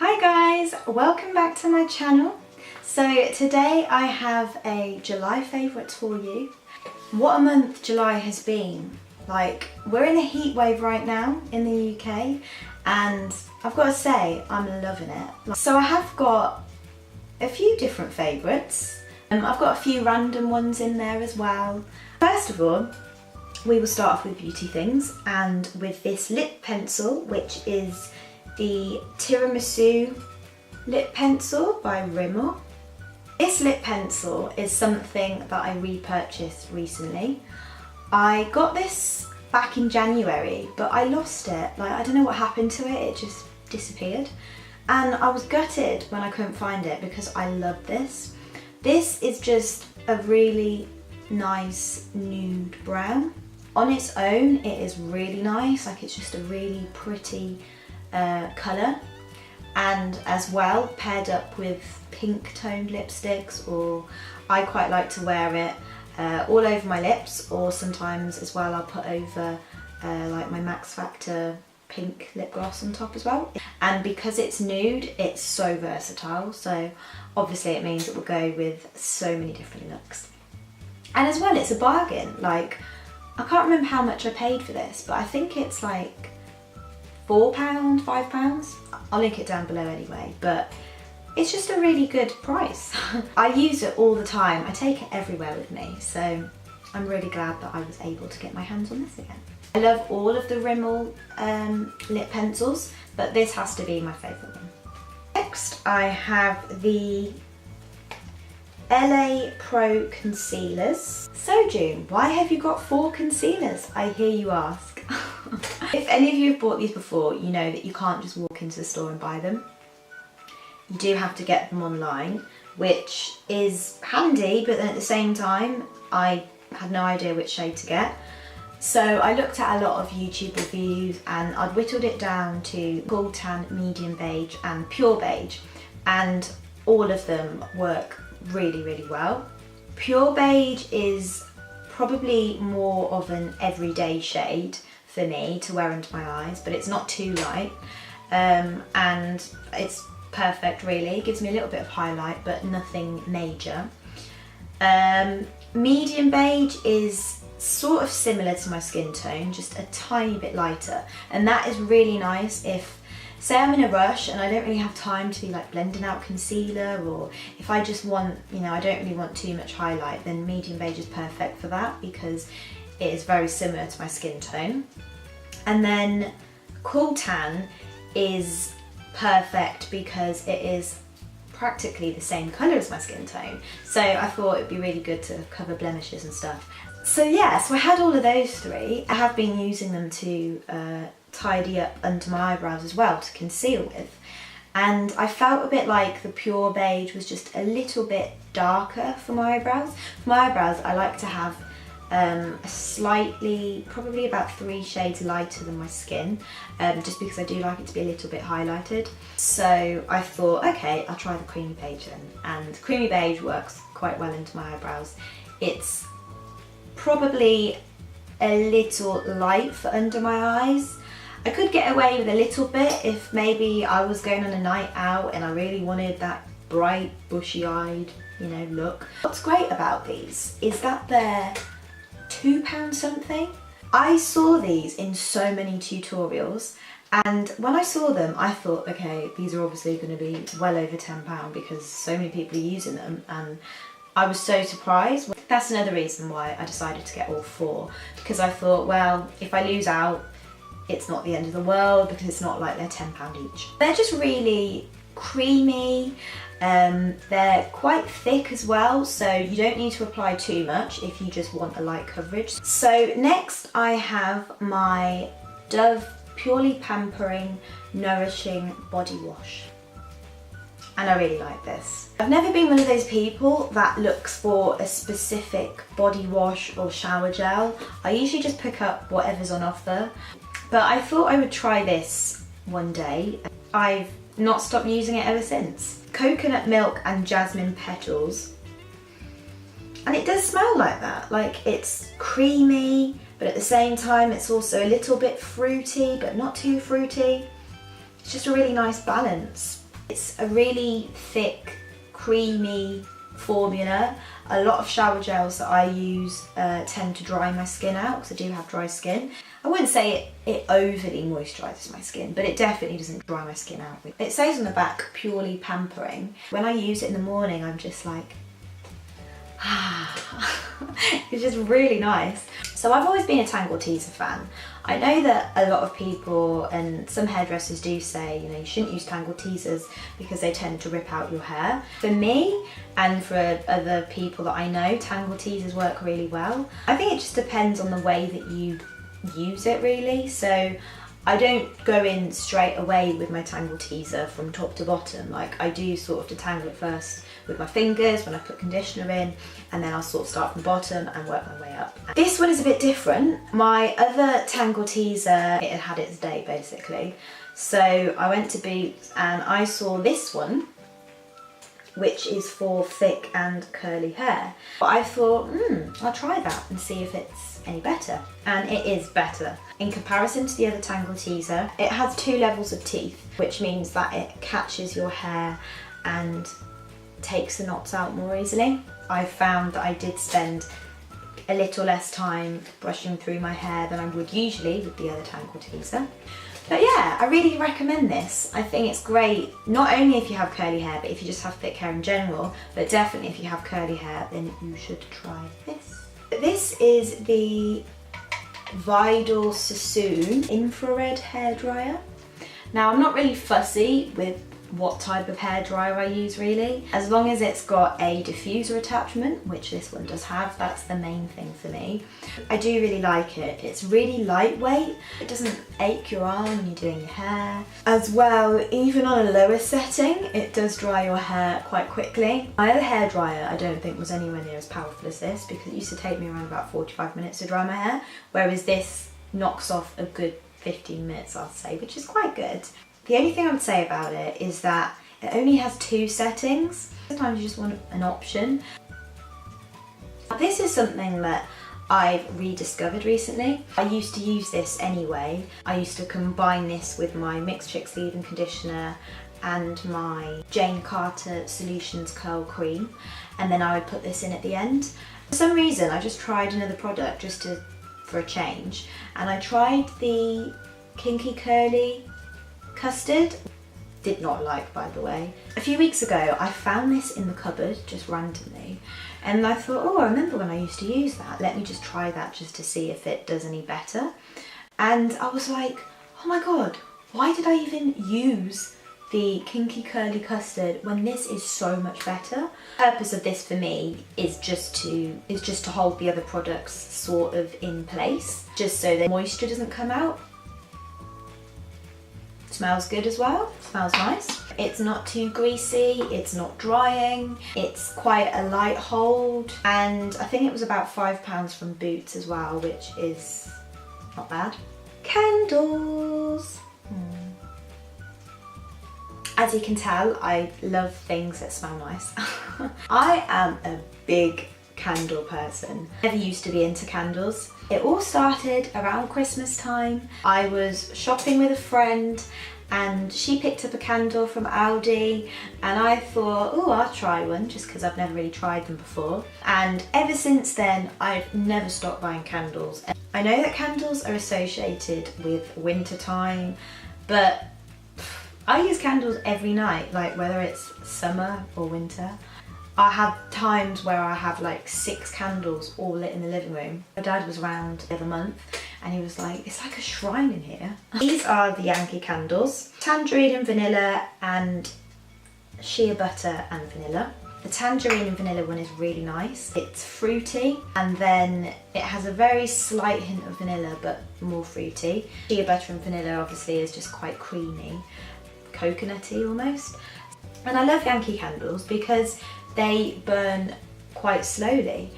Hi guys, welcome back to my channel. So today I have a July favourites for you. What a month July has been. Like, we're in a heat wave right now in the UK and I've got to say I'm loving it. So I have got a few different favourites. I've got a few random ones in there as well. First of all, we will start off with beauty things and with this lip pencil, which is the Tiramisu lip pencil by Rimmel. This lip pencil is something that I repurchased recently. I got this back in January, but I lost it. Like, I don't know what happened to it, it just disappeared. And I was gutted when I couldn't find it because I love this. This is just a really nice nude brown. On its own, it is really nice, like it's just a really pretty colour, and as well paired up with pink toned lipsticks, or I quite like to wear it all over my lips, or sometimes as well I'll put over like my Max Factor pink lip gloss on top as well. And because it's nude, it's so versatile, so obviously it means it will go with so many different looks. And as well, it's a bargain. Like, I can't remember how much I paid for this, but I think it's like £4, £5. I'll link it down below anyway, but it's just a really good price. I use it all the time. I take it everywhere with me, so I'm really glad that I was able to get my hands on this again. I love all of the Rimmel lip pencils, but this has to be my favourite one. Next, I have the LA Pro concealers. So June, why have you got 4 concealers? I hear you ask. If any of you have bought these before, you know that you can't just walk into the store and buy them. You do have to get them online, which is handy, but then at the same time, I had no idea which shade to get. So I looked at a lot of YouTube reviews and I'd whittled it down to cool tan, medium beige and pure beige, and all of them work really well. Pure beige is probably more of an everyday shade for me to wear under my eyes, but it's not too light, and it's perfect really. It gives me a little bit of highlight but nothing major. Medium beige is sort of similar to my skin tone, just a tiny bit lighter, and that is really nice if, say I'm in a rush and I don't really have time to be like blending out concealer, or if I just want, you know, I don't really want too much highlight, then medium beige is perfect for that because it is very similar to my skin tone. And then cool tan is perfect because it is practically the same colour as my skin tone. So I thought it'd be really good to cover blemishes and stuff. So yeah, so I had all of those 3. I have been using them to tidy up under my eyebrows as well, to conceal with, and I felt a bit like the pure beige was just a little bit darker for my eyebrows. For my eyebrows, I like to have a slightly, probably about 3 shades lighter than my skin, just because I do like it to be a little bit highlighted. So I thought, okay, I'll try the creamy beige then, and creamy beige works quite well into my eyebrows. It's probably a little light for under my eyes. I could get away with a little bit if maybe I was going on a night out and I really wanted that bright, bushy-eyed, you know, look. What's great about these is that they're £2 something. I saw these in so many tutorials, and when I saw them I thought, okay, these are obviously going to be well over £10 because so many people are using them, and I was so surprised. That's another reason why I decided to get all 4, because I thought, well, if I lose out, it's not the end of the world because it's not like they're £10 each. They're just really creamy, they're quite thick as well, so you don't need to apply too much if you just want a light coverage. So next I have my Dove Purely Pampering Nourishing Body Wash. And I really like this. I've never been one of those people that looks for a specific body wash or shower gel. I usually just pick up whatever's on offer. But I thought I would try this one day. I've not stopped using it ever since. Coconut milk and jasmine petals. And it does smell like that. Like, it's creamy, but at the same time it's also a little bit fruity, but not too fruity. It's just a really nice balance. It's a really thick, creamy formula. A lot of shower gels that I use tend to dry my skin out because I do have dry skin. I wouldn't say it overly moisturises my skin, but it definitely doesn't dry my skin out. It says on the back, purely pampering. When I use it in the morning, I'm just like, it's just really nice. So I've always been a Tangle Teezer fan. I know that a lot of people and some hairdressers do say, you know, you shouldn't use Tangle Teezers because they tend to rip out your hair. For me and for other people that I know, Tangle Teezers work really well. I think it just depends on the way that you use it really. So I don't go in straight away with my Tangle Teezer from top to bottom. Like I do sort of detangle it first with my fingers when I put conditioner in, and then I'll sort of start from the bottom and work my way up. This one is a bit different. My other Tangle Teezer, it had its day basically. So I went to Boots and I saw this one, which is for thick and curly hair. But I thought, I'll try that and see if it's any better. And it is better. In comparison to the other Tangle Teezer, it has 2 levels of teeth, which means that it catches your hair and takes the knots out more easily. I found that I did spend a little less time brushing through my hair than I would usually with the other Tangle Teezer. But yeah, I really recommend this. I think it's great, not only if you have curly hair, but if you just have thick hair in general, but definitely if you have curly hair, then you should try this. This is the Vidal Sassoon infrared hairdryer. Now I'm not really fussy with what type of hairdryer I use really. As long as it's got a diffuser attachment, which this one does have, that's the main thing for me. I do really like it. It's really lightweight. It doesn't ache your arm when you're doing your hair. As well, even on a lower setting, it does dry your hair quite quickly. My other hairdryer I don't think was anywhere near as powerful as this because it used to take me around about 45 minutes to dry my hair, whereas this knocks off a good 15 minutes I'd say, which is quite good. The only thing I would say about it is that it only has 2 settings. Sometimes you just want an option. This is something that I've rediscovered recently. I used to use this anyway. I used to combine this with my Mixed Chicks leave-in conditioner and my Jane Carter Solutions Curl Cream, and then I would put this in at the end. For some reason I just tried another product for a change, and I tried the Kinky Curly Custard. Did not like, by the way. A few weeks ago I found this in the cupboard just randomly, and I thought, oh, I remember when I used to use that, let me just try that just to see if it does any better. And I was like, oh my god, why did I even use the Kinky Curly Custard when this is so much better? The purpose of this for me is just to hold the other products sort of in place, just so the moisture doesn't come out. Smells good as well, smells nice. It's not too greasy, it's not drying, it's quite a light hold, and I think it was about £5 from Boots as well, which is not bad. Candles! As you can tell, I love things that smell nice. I am a big candle person. Never used to be into candles. It all started around Christmas time. I was shopping with a friend and she picked up a candle from Aldi, and I thought, oh, I'll try one just because I've never really tried them before. And ever since then, I've never stopped buying candles. I know that candles are associated with winter time, but I use candles every night, like whether it's summer or winter. I have times where I have like 6 candles all lit in the living room. My dad was around the other month and he was like, it's like a shrine in here. These are the Yankee candles. Tangerine and vanilla and shea butter and vanilla. The tangerine and vanilla one is really nice. It's fruity, and then it has a very slight hint of vanilla but more fruity. Shea butter and vanilla obviously is just quite creamy, coconutty almost. And I love Yankee candles because they burn quite slowly.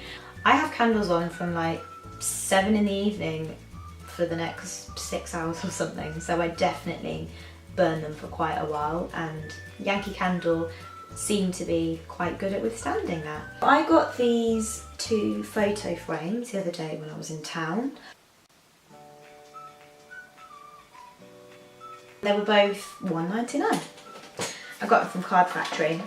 I have candles on from like 7 in the evening for the next 6 hours or something, so I definitely burn them for quite a while, and Yankee Candle seem to be quite good at withstanding that. I got these 2 photo frames the other day when I was in town. They were both £1.99. I got it from Card Factory.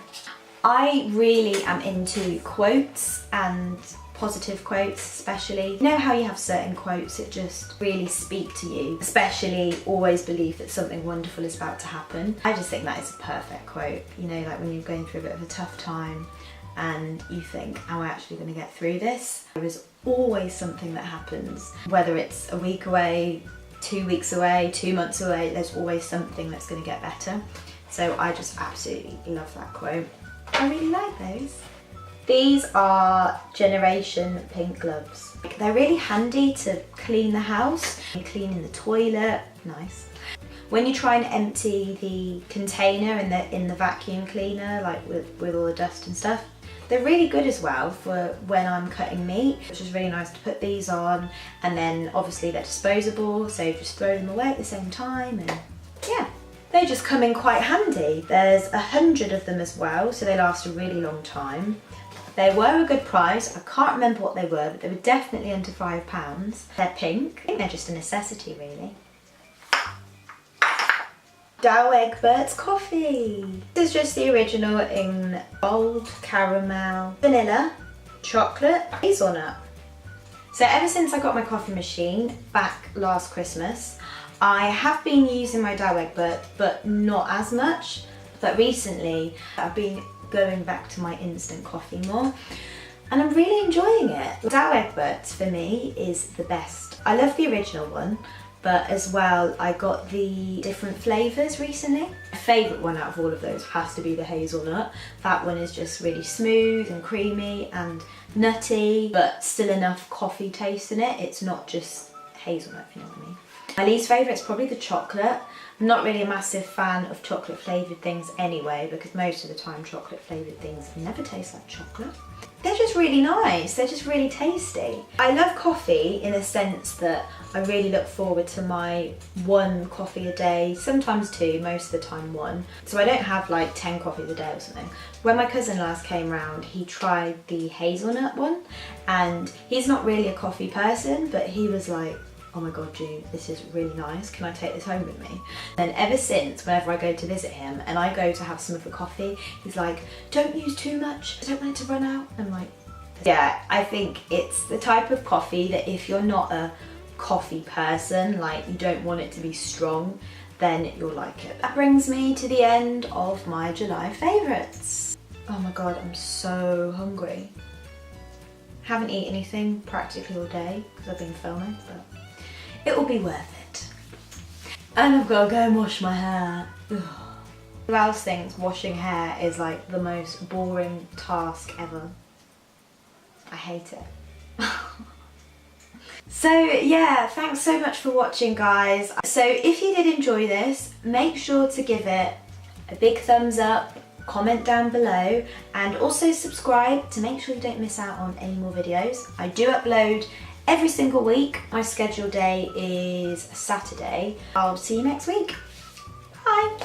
I really am into quotes and positive quotes especially. You know how you have certain quotes that just really speak to you, especially always believe that something wonderful is about to happen. I just think that is a perfect quote. You know, like when you're going through a bit of a tough time and you think, am I actually going to get through this? There is always something that happens, whether it's a week away, 2 weeks away, 2 months away, there's always something that's going to get better. So I just absolutely love that quote. I really like those. These are Generation pink gloves. They're really handy to clean the house, cleaning the toilet, nice. When you try and empty the container in the vacuum cleaner, like with all the dust and stuff, they're really good as well for when I'm cutting meat, which is really nice to put these on. And then obviously they're disposable, so just throw them away at the same time, and yeah. They just come in quite handy. There's 100 of them as well, so they last a really long time. They were a good price. I can't remember what they were, but they were definitely under £5. They're pink. I think they're just a necessity, really. Dow Egbert's coffee. This is just the original in gold, caramel, vanilla, chocolate, hazelnut. So ever since I got my coffee machine back last Christmas, I have been using my Dow Egbert, but not as much. But recently, I've been going back to my instant coffee more, and I'm really enjoying it. Dow Egbert for me is the best. I love the original one, but as well, I got the different flavours recently. My favourite one out of all of those has to be the hazelnut. That one is just really smooth and creamy and nutty, but still enough coffee taste in it. It's not just hazelnut, if you know what I mean. My least favourite is probably the chocolate. I'm not really a massive fan of chocolate flavoured things anyway, because most of the time chocolate flavoured things never taste like chocolate. They're just really nice, they're just really tasty. I love coffee in the sense that I really look forward to my 1 coffee a day, sometimes 2, most of the time 1. So I don't have like 10 coffees a day or something. When my cousin last came round, he tried the hazelnut one, and he's not really a coffee person, but he was like, oh my god, June, this is really nice, can I take this home with me? And ever since, whenever I go to visit him and I go to have some of the coffee, he's like, don't use too much, I don't want it to run out. I'm like, yeah, I think it's the type of coffee that if you're not a coffee person, like you don't want it to be strong, then you'll like it. That brings me to the end of my July favourites. Oh my god, I'm so hungry. Haven't eaten anything practically all day because I've been filming, but it will be worth it. And I've got to go and wash my hair. Ugh. Who else thinks washing hair is like the most boring task ever? I hate it. So yeah, thanks so much for watching, guys. So if you did enjoy this, make sure to give it a big thumbs up, comment down below, and also subscribe to make sure you don't miss out on any more videos. I do upload every single week. My scheduled day is Saturday. I'll see you next week. Bye.